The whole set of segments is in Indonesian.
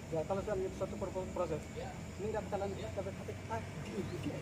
Ya kalau dalam suatu proses ini nggak bakalan dapat gini.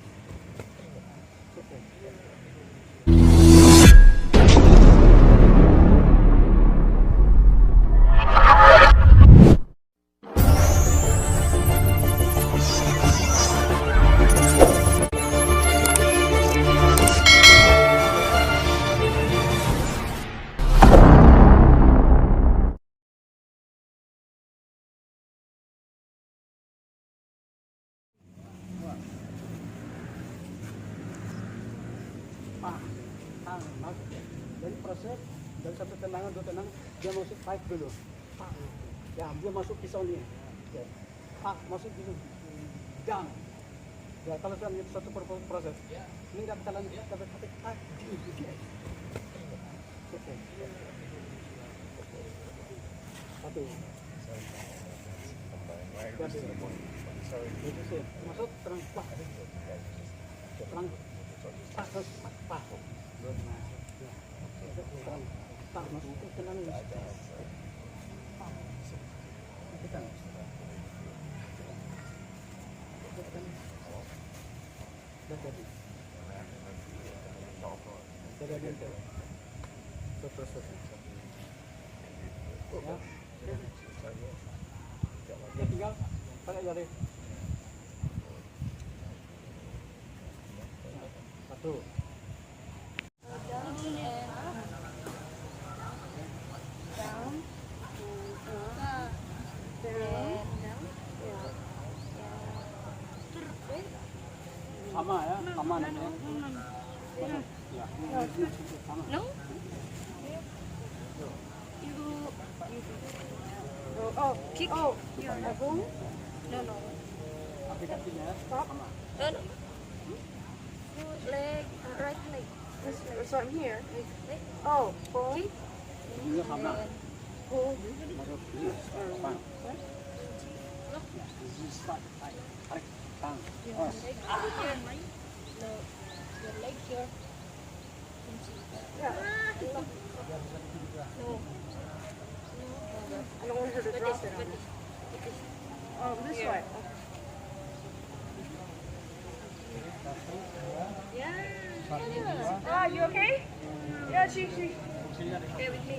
Oke. Dari proses dari satu tendangan dua tendangan dia masuk pipe dulu. Ya dia masuk pisau ini. Ya. Masuk dulu. Jam. Ya kalau dalam suatu proses ini nggak bakalan dapat gini. Oke. Oke. Masuk terang terang terus masuk ke tenang ya tinggal pakai jari satu. Sama ya, sama namanya. Ya. No? Kick. No. Aplikasinya Stop. sama. No. Leg, right leg. This leg. So I'm here. Leg. Pull. Kick. Ini sama. Pull. Masuk ini. Depan. Tarik. Tang. Oh. Leg here. No. Your leg here. Yeah. No. I don't want her to drop it on me. Oh, this way. Yeah. You okay? Yeah, she. Okay with me.